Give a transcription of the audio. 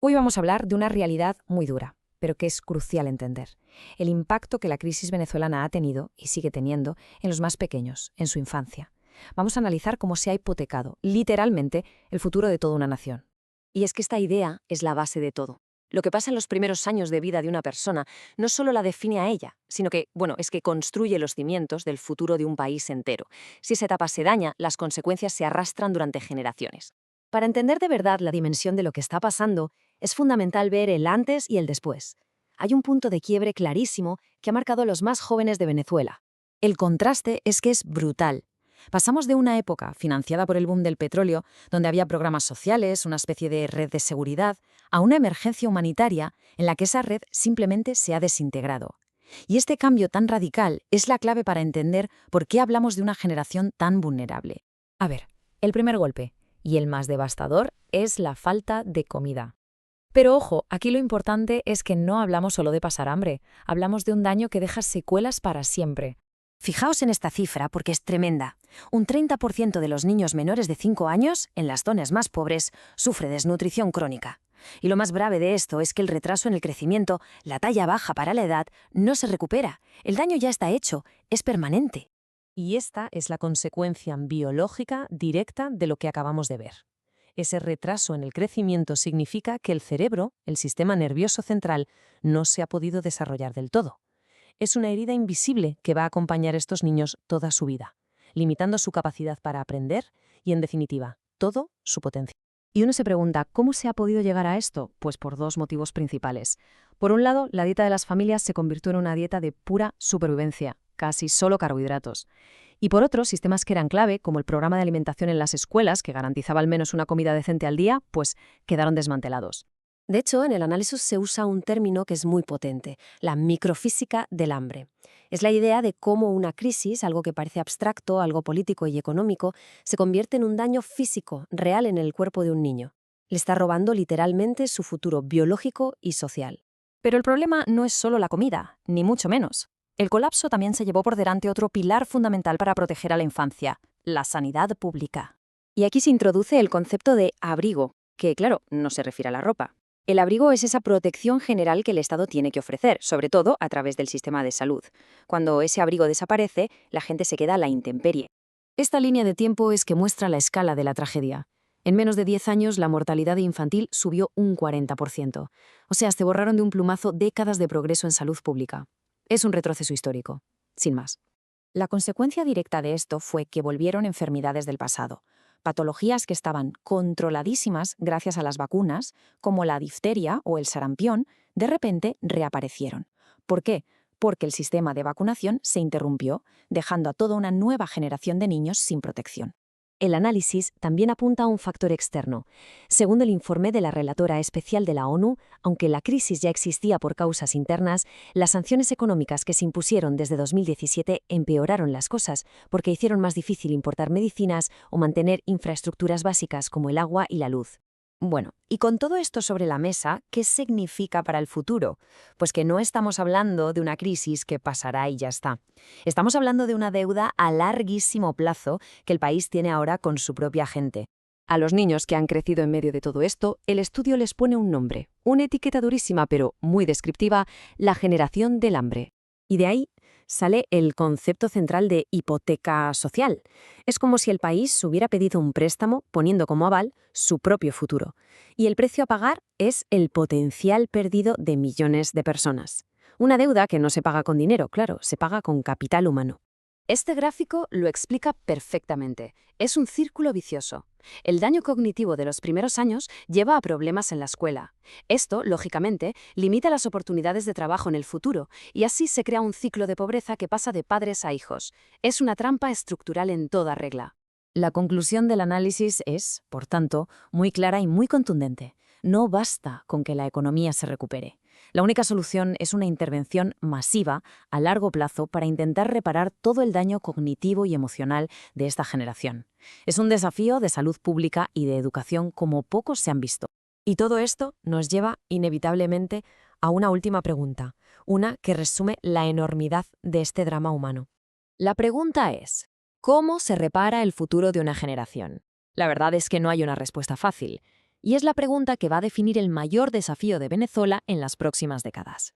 Hoy vamos a hablar de una realidad muy dura, pero que es crucial entender. El impacto que la crisis venezolana ha tenido y sigue teniendo en los más pequeños, en su infancia. Vamos a analizar cómo se ha hipotecado, literalmente, el futuro de toda una nación. Y es que esta idea es la base de todo. Lo que pasa en los primeros años de vida de una persona no solo la define a ella, sino que, es que construye los cimientos del futuro de un país entero. Si esa etapa se daña, las consecuencias se arrastran durante generaciones. Para entender de verdad la dimensión de lo que está pasando, es fundamental ver el antes y el después. Hay un punto de quiebre clarísimo que ha marcado a los más jóvenes de Venezuela. El contraste es que es brutal. Pasamos de una época financiada por el boom del petróleo, donde había programas sociales, una especie de red de seguridad, a una emergencia humanitaria en la que esa red simplemente se ha desintegrado. Y este cambio tan radical es la clave para entender por qué hablamos de una generación tan vulnerable. A ver, el primer golpe, y el más devastador, es la falta de comida. Pero ojo, aquí lo importante es que no hablamos solo de pasar hambre, hablamos de un daño que deja secuelas para siempre. Fijaos en esta cifra porque es tremenda. Un 30% de los niños menores de 5 años, en las zonas más pobres, sufre desnutrición crónica. Y lo más grave de esto es que el retraso en el crecimiento, la talla baja para la edad, no se recupera. El daño ya está hecho, es permanente. Y esta es la consecuencia biológica directa de lo que acabamos de ver. Ese retraso en el crecimiento significa que el cerebro, el sistema nervioso central, no se ha podido desarrollar del todo. Es una herida invisible que va a acompañar a estos niños toda su vida, limitando su capacidad para aprender y, en definitiva, todo su potencial. Y uno se pregunta, ¿cómo se ha podido llegar a esto? Pues por dos motivos principales. Por un lado, la dieta de las familias se convirtió en una dieta de pura supervivencia, casi solo carbohidratos. Y por otro, sistemas que eran clave, como el programa de alimentación en las escuelas, que garantizaba al menos una comida decente al día, pues quedaron desmantelados. De hecho, en el análisis se usa un término que es muy potente, la microfísica del hambre. Es la idea de cómo una crisis, algo que parece abstracto, algo político y económico, se convierte en un daño físico, real en el cuerpo de un niño. Le está robando literalmente su futuro biológico y social. Pero el problema no es solo la comida, ni mucho menos. El colapso también se llevó por delante otro pilar fundamental para proteger a la infancia, la sanidad pública. Y aquí se introduce el concepto de abrigo, que, claro, no se refiere a la ropa. El abrigo es esa protección general que el Estado tiene que ofrecer, sobre todo a través del sistema de salud. Cuando ese abrigo desaparece, la gente se queda a la intemperie. Esta línea de tiempo es que muestra la escala de la tragedia. En menos de 10 años, la mortalidad infantil subió un 40%. O sea, se borraron de un plumazo décadas de progreso en salud pública. Es un retroceso histórico, sin más. La consecuencia directa de esto fue que volvieron enfermedades del pasado. Patologías que estaban controladísimas gracias a las vacunas, como la difteria o el sarampión, de repente reaparecieron. ¿Por qué? Porque el sistema de vacunación se interrumpió, dejando a toda una nueva generación de niños sin protección. El análisis también apunta a un factor externo. Según el informe de la relatora especial de la ONU, aunque la crisis ya existía por causas internas, las sanciones económicas que se impusieron desde 2017 empeoraron las cosas porque hicieron más difícil importar medicinas o mantener infraestructuras básicas como el agua y la luz. Bueno, y con todo esto sobre la mesa, ¿qué significa para el futuro? Pues que no estamos hablando de una crisis que pasará y ya está. Estamos hablando de una deuda a larguísimo plazo que el país tiene ahora con su propia gente. A los niños que han crecido en medio de todo esto, el estudio les pone un nombre, una etiqueta durísima pero muy descriptiva, la generación del hambre. Y de ahí sale el concepto central de hipoteca social. Es como si el país hubiera pedido un préstamo poniendo como aval su propio futuro. Y el precio a pagar es el potencial perdido de millones de personas. Una deuda que no se paga con dinero, claro, se paga con capital humano. Este gráfico lo explica perfectamente. Es un círculo vicioso. El daño cognitivo de los primeros años lleva a problemas en la escuela. Esto, lógicamente, limita las oportunidades de trabajo en el futuro y así se crea un ciclo de pobreza que pasa de padres a hijos. Es una trampa estructural en toda regla. La conclusión del análisis es, por tanto, muy clara y muy contundente. No basta con que la economía se recupere. La única solución es una intervención masiva a largo plazo para intentar reparar todo el daño cognitivo y emocional de esta generación. Es un desafío de salud pública y de educación como pocos se han visto. Y todo esto nos lleva inevitablemente a una última pregunta, una que resume la enormidad de este drama humano. La pregunta es, ¿cómo se repara el futuro de una generación? La verdad es que no hay una respuesta fácil. Y es la pregunta que va a definir el mayor desafío de Venezuela en las próximas décadas.